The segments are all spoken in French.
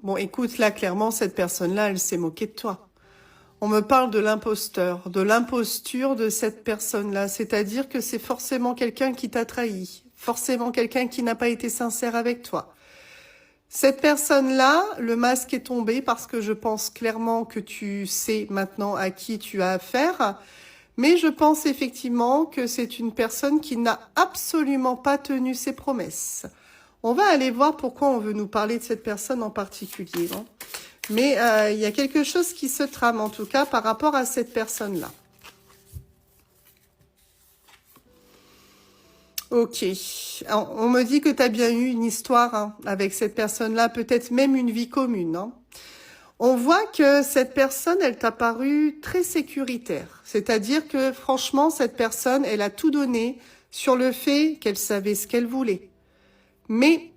Bon, écoute, là, clairement, cette personne-là, elle s'est moquée de toi. On me parle de l'imposteur, de l'imposture de cette personne-là. C'est-à-dire que c'est forcément quelqu'un qui t'a trahi. Forcément quelqu'un qui n'a pas été sincère avec toi. Cette personne-là, le masque est tombé parce que je pense clairement que tu sais maintenant à qui tu as affaire. Mais je pense effectivement que c'est une personne qui n'a absolument pas tenu ses promesses. On va aller voir pourquoi on veut nous parler de cette personne en particulier. Hein. Mais il y a quelque chose qui se trame en tout cas par rapport à cette personne-là. Ok. Alors, on me dit que tu as bien eu une histoire hein, avec cette personne-là, peut-être même une vie commune. Hein. On voit que cette personne, elle t'a paru très sécuritaire. C'est-à-dire que franchement, cette personne, elle a tout donné sur le fait qu'elle savait ce qu'elle voulait. Mais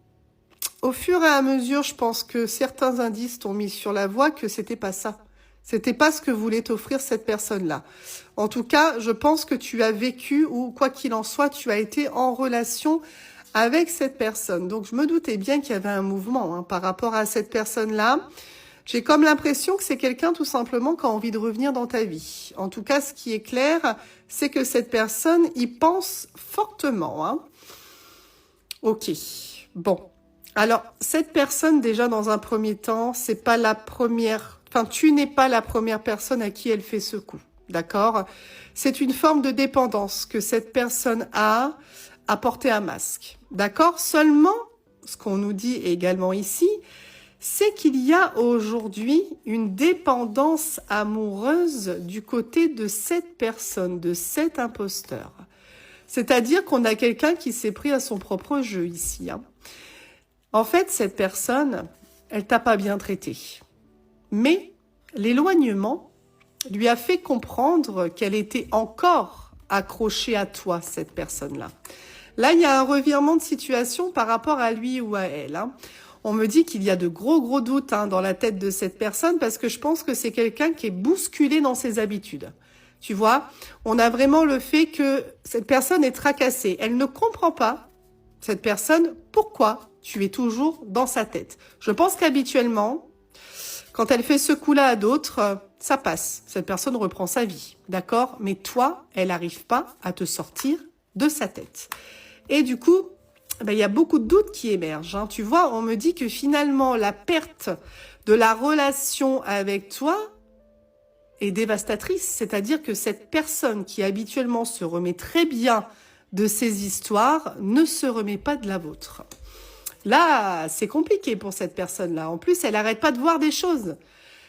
au fur et à mesure, je pense que certains indices t'ont mis sur la voie que c'était pas ça. C'était pas ce que voulait t'offrir cette personne-là. En tout cas, je pense que tu as vécu, ou quoi qu'il en soit, tu as été en relation avec cette personne. Donc, je me doutais bien qu'il y avait un mouvement hein, par rapport à cette personne-là. J'ai comme l'impression que c'est quelqu'un tout simplement qui a envie de revenir dans ta vie. En tout cas, ce qui est clair, c'est que cette personne y pense fortement. Hein. Ok, bon. Alors, cette personne, déjà, dans un premier temps, c'est pas la première... Enfin, tu n'es pas la première personne à qui elle fait ce coup, d'accord? C'est une forme de dépendance que cette personne a à porter un masque, d'accord? Seulement, ce qu'on nous dit également ici, c'est qu'il y a aujourd'hui une dépendance amoureuse du côté de cette personne, de cet imposteur. C'est-à-dire qu'on a quelqu'un qui s'est pris à son propre jeu ici. Hein. En fait, cette personne, elle t'a pas bien traité. Mais l'éloignement lui a fait comprendre qu'elle était encore accrochée à toi, cette personne-là. Là, il y a un revirement de situation par rapport à lui ou à elle. Hein. On me dit qu'il y a de gros doutes hein, dans la tête de cette personne parce que je pense que c'est quelqu'un qui est bousculé dans ses habitudes. Tu vois, on a vraiment le fait que cette personne est tracassée. Elle ne comprend pas, cette personne, pourquoi tu es toujours dans sa tête. Je pense qu'habituellement, quand elle fait ce coup-là à d'autres, ça passe. Cette personne reprend sa vie, d'accord? Mais toi, elle n'arrive pas à te sortir de sa tête. Et du coup, ben, y a beaucoup de doutes qui émergent. Hein. Tu vois, on me dit que finalement, la perte de la relation avec toi est dévastatrice. C'est-à-dire que cette personne qui habituellement se remet très bien de ses histoires ne se remet pas de la vôtre. Là, c'est compliqué pour cette personne-là. En plus, elle n'arrête pas de voir des choses.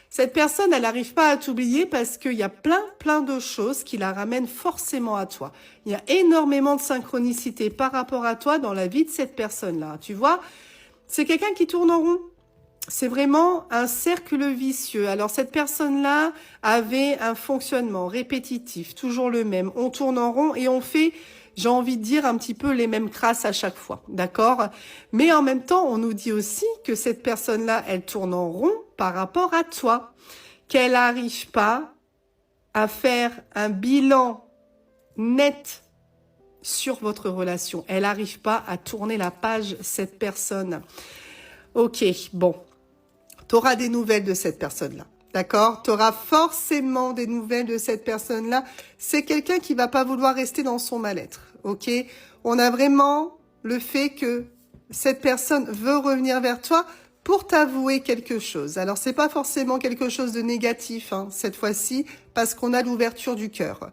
Cette personne, elle n'arrive pas à t'oublier parce qu'il y a plein de choses qui la ramènent forcément à toi. Il y a énormément de synchronicité par rapport à toi dans la vie de cette personne-là. Tu vois, c'est quelqu'un qui tourne en rond. C'est vraiment un cercle vicieux. Alors, cette personne-là avait un fonctionnement répétitif, toujours le même. On tourne en rond et on fait... J'ai envie de dire un petit peu les mêmes crasses à chaque fois, d'accord? Mais en même temps, on nous dit aussi que cette personne-là, elle tourne en rond par rapport à toi, qu'elle n'arrive pas à faire un bilan net sur votre relation. Elle n'arrive pas à tourner la page, cette personne. Ok, bon, tu auras des nouvelles de cette personne-là. D'accord? Tu auras forcément des nouvelles de cette personne-là. C'est quelqu'un qui va pas vouloir rester dans son mal-être. Ok? On a vraiment le fait que cette personne veut revenir vers toi pour t'avouer quelque chose. Alors, c'est pas forcément quelque chose de négatif, hein, cette fois-ci, parce qu'on a l'ouverture du cœur.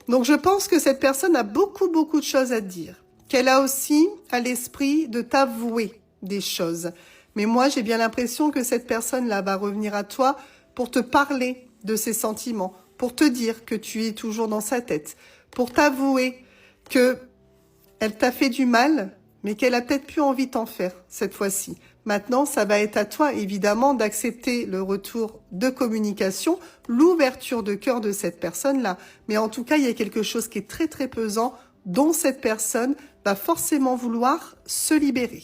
Donc, je pense que cette personne a beaucoup de choses à te dire. Qu'elle a aussi à l'esprit de t'avouer des choses. Mais moi, j'ai bien l'impression que cette personne-là va revenir à toi pour te parler de ses sentiments, pour te dire que tu es toujours dans sa tête, pour t'avouer que elle t'a fait du mal, mais qu'elle a peut-être plus envie d'en faire cette fois-ci. Maintenant, ça va être à toi, évidemment, d'accepter le retour de communication, l'ouverture de cœur de cette personne-là. Mais en tout cas, il y a quelque chose qui est très pesant, dont cette personne va forcément vouloir se libérer.